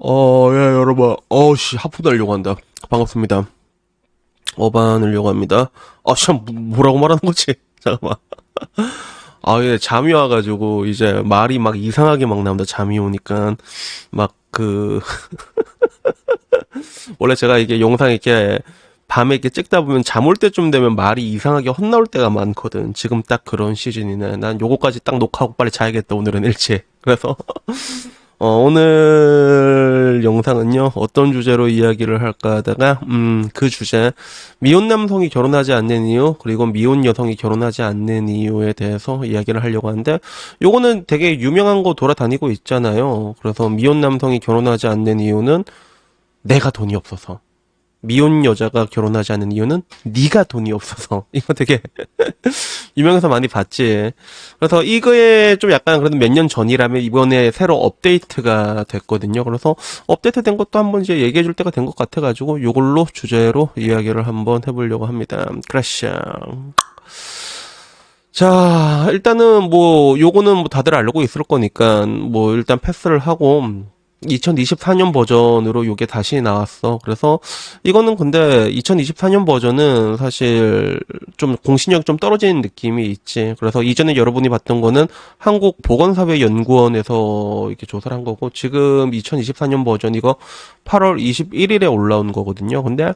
예, 여러분. 하프 달려고 한다. 반갑습니다. 어반을려고 합니다. 참, 뭐라고 말하는 거지? 잠깐만. 예, 잠이 와가지고, 이제, 말이 막 이상하게 막 나온다. 잠이 오니까. 막, 원래 제가 이게 영상 이렇게, 밤에 이렇게 찍다 보면 잠 올 때쯤 되면 말이 이상하게 헛나올 때가 많거든. 지금 딱 그런 시즌이네. 난 요거까지 딱 녹화하고 빨리 자야겠다. 오늘은 일찍. 그래서, 오늘 영상은요, 어떤 주제로 이야기를 할까 하다가, 그 주제, 미혼 남성이 결혼하지 않는 이유, 그리고 미혼 여성이 결혼하지 않는 이유에 대해서 이야기를 하려고 하는데, 요거는 되게 유명한 거 돌아다니고 있잖아요. 그래서 미혼 남성이 결혼하지 않는 이유는 내가 돈이 없어서. 미혼 여자가 결혼하지 않는 이유는 네가 돈이 없어서. 이거 되게 유명해서 많이 봤지. 그래서 이거에 좀 약간 그래도 몇 년 전이라면 이번에 새로 업데이트가 됐거든요. 그래서 업데이트 된 것도 한번 이제 얘기해 줄 때가 된 것 같아가지고 요걸로 주제로 이야기를 한번 해보려고 합니다. 크래셔. 자, 일단은 뭐 요거는 뭐 다들 알고 있을 거니까 뭐 일단 패스를 하고 2024년 버전으로 요게 다시 나왔어. 그래서 이거는 근데 2024년 버전은 사실 좀 공신력이 좀 떨어지는 느낌이 있지. 그래서 이전에 여러분이 봤던 거는 한국보건사회연구원에서 이렇게 조사를 한 거고, 지금 2024년 버전 이거 8월 21일에 올라온 거거든요. 근데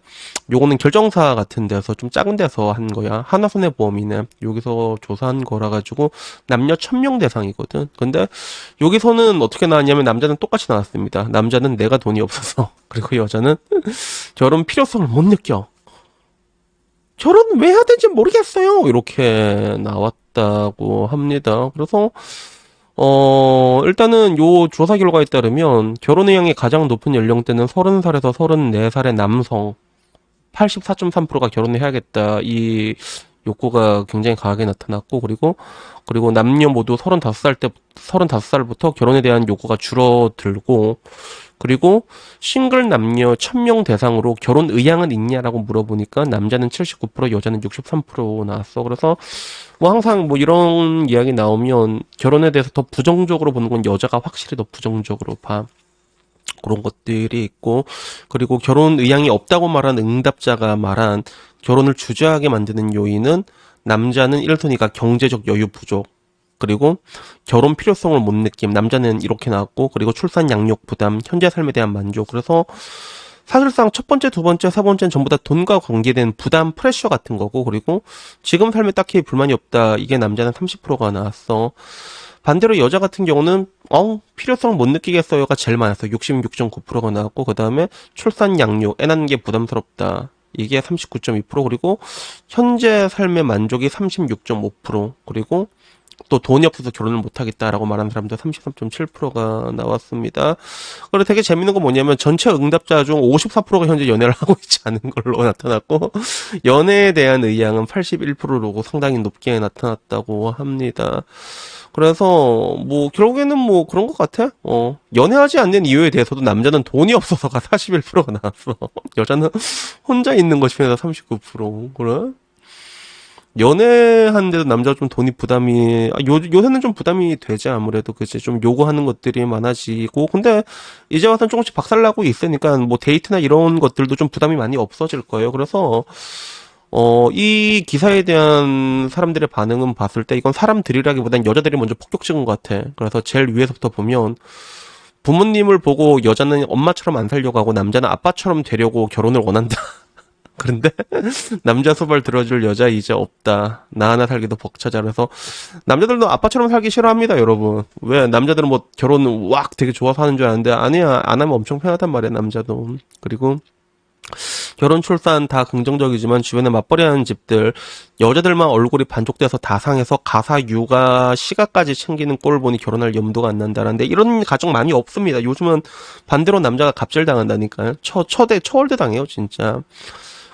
요거는 결정사 같은 데서 좀 작은 데서 한 거야. 하나손해보험이네. 여기서 조사한 거라 가지고 남녀 1000명 대상이거든. 근데 여기서는 어떻게 나왔냐면 남자는 똑같이 나왔습니다. 남자는 내가 돈이 없어서, 그리고 여자는 결혼 필요성을 못 느껴. 결혼 왜 해야 되는지 모르겠어요. 이렇게 나왔다고 합니다. 그래서 일단은 요 조사 결과에 따르면 결혼 의향이 가장 높은 연령대는 30살에서 34살의 남성 84.3%가 결혼을 해야겠다. 이 욕구가 굉장히 강하게 나타났고, 그리고 남녀 모두 35살부터 결혼에 대한 욕구가 줄어들고, 그리고 싱글 남녀 1000명 대상으로 결혼 의향은 있냐라고 물어보니까 남자는 79%, 여자는 63% 나왔어. 그래서 뭐 항상 뭐 이런 이야기 나오면 결혼에 대해서 더 부정적으로 보는 건 여자가 확실히 더 부정적으로 봐. 그런 것들이 있고, 그리고 결혼 의향이 없다고 말한 응답자가 말한 결혼을 주저하게 만드는 요인은 남자는 1순위가 경제적 여유 부족, 그리고 결혼 필요성을 못 느낌, 남자는 이렇게 나왔고, 그리고 출산 양육 부담, 현재 삶에 대한 만족. 그래서 사실상 첫 번째, 두 번째, 세 번째는 전부 다 돈과 관계된 부담, 프레셔 같은 거고, 그리고 지금 삶에 딱히 불만이 없다. 이게 남자는 30%가 나왔어. 반대로 여자 같은 경우는 필요성을 못 느끼겠어요가 제일 많았어. 66.9%가 나왔고, 그 다음에 출산 양육, 애 낳는 게 부담스럽다. 이게 39.2%, 그리고 현재 삶의 만족이 36.5%, 그리고 또 돈이 없어서 결혼을 못하겠다라고 말하는 사람도 33.7%가 나왔습니다. 그리고 되게 재밌는 건 뭐냐면 전체 응답자 중 54%가 현재 연애를 하고 있지 않은 걸로 나타났고, 연애에 대한 의향은 81%로 상당히 높게 나타났다고 합니다. 그래서 뭐 결국에는 뭐 그런 것 같아. 연애하지 않는 이유에 대해서도 남자는 돈이 없어서가 41%가 나왔어. 여자는 혼자 있는 것이 면서 39%. 그래? 연애하는데도 남자가 좀 돈이 부담이, 요새는 좀 부담이 되지, 아무래도. 그치. 좀 요구하는 것들이 많아지고. 근데 이제 와서는 조금씩 박살나고 있으니까 뭐 데이트나 이런 것들도 좀 부담이 많이 없어질 거예요. 그래서, 이 기사에 대한 사람들의 반응은 봤을 때 이건 사람들이라기보단 여자들이 먼저 폭격 찍은 것 같아. 그래서 제일 위에서부터 보면 부모님을 보고 여자는 엄마처럼 안 살려고 하고 남자는 아빠처럼 되려고 결혼을 원한다. 그런데 남자 소발 들어줄 여자 이제 없다. 나 하나 살기도 벅차자. 그래서 남자들도 아빠처럼 살기 싫어합니다, 여러분. 왜? 남자들은 뭐 결혼 왁 되게 좋아서 하는 줄 아는데 아니야. 안 하면 엄청 편하단 말이야, 남자도. 그리고 결혼 출산 다 긍정적이지만 주변에 맞벌이하는 집들, 여자들만 얼굴이 반쪽돼서 다 상해서 가사 육아 시가까지 챙기는 꼴 보니 결혼할 염두가 안 난다는데, 이런 가정 많이 없습니다. 요즘은 반대로 남자가 갑질당한다니까요. 처월대 당해요, 진짜.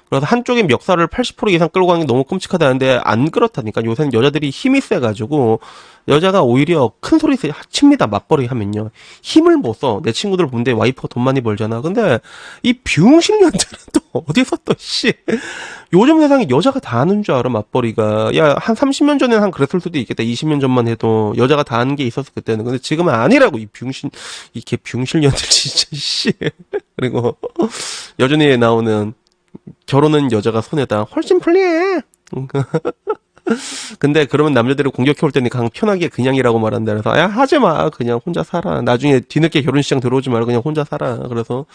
그래서 한쪽의 멱살을 80% 이상 끌고 가는 게 너무 끔찍하다는데 안 그렇다니까. 요새는 여자들이 힘이 세가지고 여자가 오히려 큰 소리 칩니다. 맞벌이 하면요. 힘을 못 써. 내 친구들 본데 와이프가 돈 많이 벌잖아. 근데 이 비용실년들은 또 어디서 또 씨. 요즘 세상에 여자가 다 하는 줄 알아, 맞벌이가. 야, 한 30년 전에는 한 그랬을 수도 있겠다. 20년 전만 해도 여자가 다 하는 게 있었어, 그때는. 근데 지금은 아니라고, 이게 비용실년들 진짜, 씨. 그리고 여전히 나오는 결혼은 여자가 손해다. 훨씬 불리해. 근데 그러면 남자들이 공격해올 때는 그냥 편하게 그냥이라고 말한다. 그래서 야 하지 마. 그냥 혼자 살아. 나중에 뒤늦게 결혼식장 들어오지 말고 그냥 혼자 살아. 그래서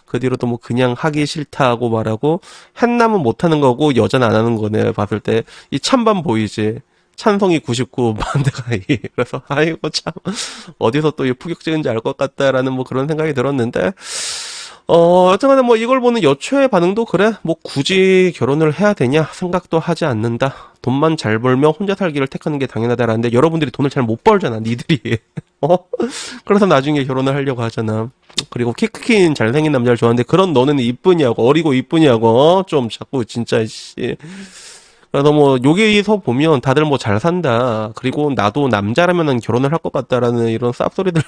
그 뒤로 또 뭐 그냥 하기 싫다고 말하고 한남은 못하는 거고 여자는 안 하는 거네. 봤을 때 이 찬반 보이지. 찬성이 99, 반대가 2. 그래서 아이고 참 어디서 또 이 폭격적인지 알 것 같다라는 뭐 그런 생각이 들었는데 여튼간에 뭐 이걸 보는 여초의 반응도 그래 뭐 굳이 결혼을 해야 되냐 생각도 하지 않는다. 돈만 잘 벌면 혼자 살기를 택하는 게 당연하다라는데 여러분들이 돈을 잘 못 벌잖아 니들이. 그래서 나중에 결혼을 하려고 하잖아. 그리고 키 큰 잘생긴 남자를 좋아하는데 그런 너는 이쁘냐고 어리고 이쁘냐고 좀 자꾸 진짜 씨. 그래서 뭐 여기서 보면 다들 뭐 잘 산다. 그리고 나도 남자라면은 결혼을 할 것 같다라는 이런 쌉소리들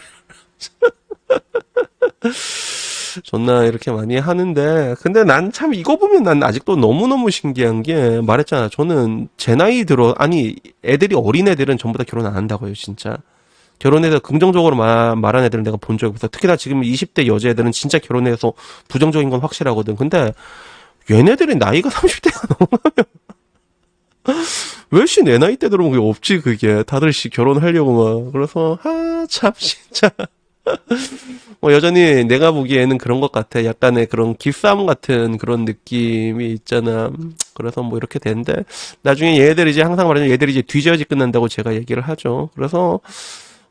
존나 이렇게 많이 하는데 근데 난 참 이거 보면 난 아직도 너무너무 신기한 게 말했잖아. 저는 제 나이 들어 아니 애들이 어린 애들은 전부 다 결혼 안 한다고요 진짜. 결혼해서 긍정적으로 말한 애들은 내가 본 적이 없어. 특히나 지금 20대 여자애들은 진짜 결혼해서 부정적인 건 확실하거든. 근데 얘네들이 나이가 30대가 넘으면 왜 씨 내 나이 때 들어오면 그게 없지 그게. 다들 씨 결혼하려고 막. 그래서 참 진짜 뭐 여전히 내가 보기에는 그런 것 같아. 약간의 그런 기싸움 같은 그런 느낌이 있잖아. 그래서 뭐 이렇게 되는데 나중에 얘들이 이제 항상 말하는 얘들이 이제 뒤져야지 끝난다고 제가 얘기를 하죠. 그래서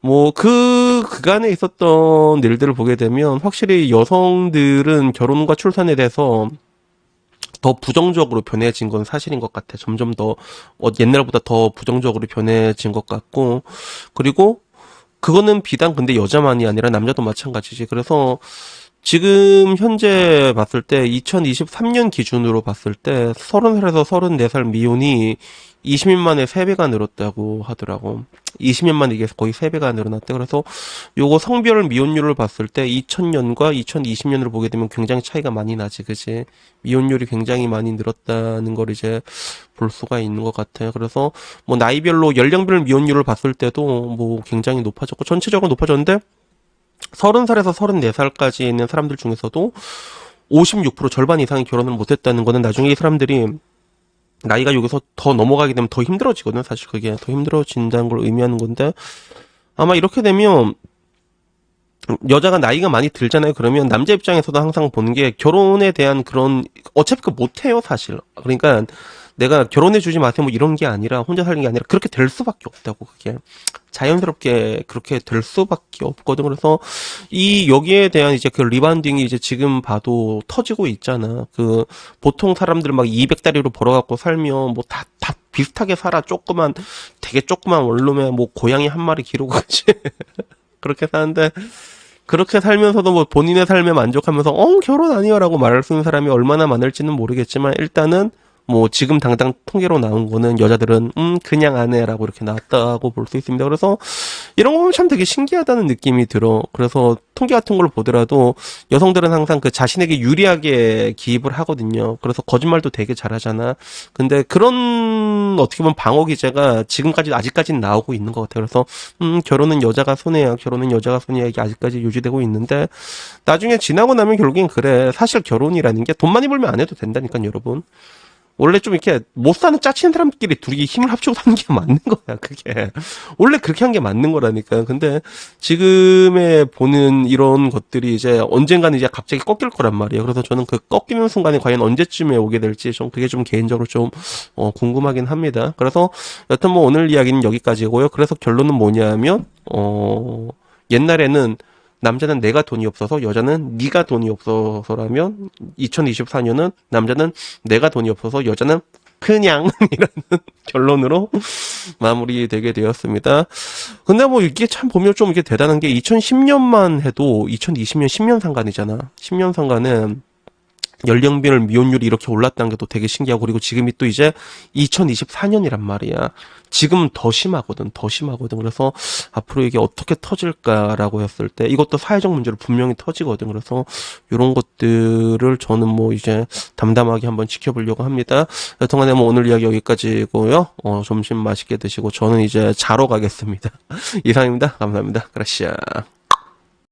뭐 그 그간에 있었던 일들을 보게 되면 확실히 여성들은 결혼과 출산에 대해서 더 부정적으로 변해진 건 사실인 것 같아. 점점 더 옛날보다 더 부정적으로 변해진 것 같고 그리고 그거는 비단 근데 여자만이 아니라 남자도 마찬가지지. 그래서 지금 현재 봤을 때 2023년 기준으로 봤을 때 30살에서 34살 미혼이 20년 만에 3배가 늘었다고 하더라고. 20년 만에 이게 거의 3배가 늘어났대. 그래서 요거 성별 미혼율을 봤을 때 2000년과 2020년으로 보게 되면 굉장히 차이가 많이 나지, 그지? 미혼율이 굉장히 많이 늘었다는 걸 이제 볼 수가 있는 것 같아요. 그래서 뭐 나이별로 연령별 미혼율을 봤을 때도 뭐 굉장히 높아졌고 전체적으로 높아졌는데 30살에서 34살까지 있는 사람들 중에서도 56% 절반 이상이 결혼을 못했다는 거는 나중에 이 사람들이 나이가 여기서 더 넘어가게 되면 더 힘들어지거든. 사실 그게 더 힘들어진다는 걸 의미하는 건데 아마 이렇게 되면 여자가 나이가 많이 들잖아요. 그러면 남자 입장에서도 항상 보는 게 결혼에 대한 그런 어차피 그 못해요 사실. 그러니까 내가 결혼해주지 마세요 뭐 이런 게 아니라 혼자 살는 게 아니라 그렇게 될 수밖에 없다고. 그게 자연스럽게 그렇게 될 수밖에 없거든. 그래서 이 여기에 대한 이제 그 리바운딩이 이제 지금 봐도 터지고 있잖아. 그 보통 사람들 막 200다리로 벌어갖고 살면 뭐 다 비슷하게 살아. 되게 조그만 원룸에 뭐 고양이 한 마리 기르고 그치. 그렇게 사는데 그렇게 살면서도 뭐 본인의 삶에 만족하면서 결혼 아니야라고 말할 수 있는 사람이 얼마나 많을지는 모르겠지만 일단은 뭐 지금 당장 통계로 나온 거는 여자들은 그냥 안 해라고 이렇게 나왔다고 볼 수 있습니다. 그래서 이런 거 보면 참 되게 신기하다는 느낌이 들어. 그래서 통계 같은 걸 보더라도 여성들은 항상 그 자신에게 유리하게 기입을 하거든요. 그래서 거짓말도 되게 잘하잖아. 근데 그런 어떻게 보면 방어 기제가 지금까지 아직까지는 나오고 있는 것 같아요. 그래서 결혼은 여자가 손해야, 결혼은 여자가 손해야 이게 아직까지 유지되고 있는데 나중에 지나고 나면 결국엔 그래. 사실 결혼이라는 게 돈 많이 벌면 안 해도 된다니까 여러분. 원래 좀 이렇게 못 사는 짜치는 사람끼리 둘이 힘을 합치고 사는 게 맞는 거야, 그게. 원래 그렇게 한 게 맞는 거라니까. 근데 지금에 보는 이런 것들이 이제 언젠가는 이제 갑자기 꺾일 거란 말이에요. 그래서 저는 그 꺾이는 순간이 과연 언제쯤에 오게 될지 좀 그게 좀 개인적으로 좀 궁금하긴 합니다. 그래서 여튼 뭐 오늘 이야기는 여기까지고요. 그래서 결론은 뭐냐면 옛날에는 남자는 내가 돈이 없어서 여자는 네가 돈이 없어서라면 2024년은 남자는 내가 돈이 없어서 여자는 그냥 이라는 결론으로 마무리되게 되었습니다. 근데 뭐 이게 참 보면 좀 이게 대단한 게 2010년만 해도 2020년 10년 상관이잖아. 10년 상관은 연령별 미혼율이 이렇게 올랐다는 게 또 되게 신기하고, 그리고 지금이 또 이제 2024년이란 말이야. 지금 더 심하거든, 더 심하거든. 그래서 앞으로 이게 어떻게 터질까라고 했을 때 이것도 사회적 문제로 분명히 터지거든. 그래서 이런 것들을 저는 뭐 이제 담담하게 한번 지켜보려고 합니다. 여튼간에 뭐 오늘 이야기 여기까지고요. 점심 맛있게 드시고 저는 이제 자러 가겠습니다. 이상입니다. 감사합니다. 그라시아.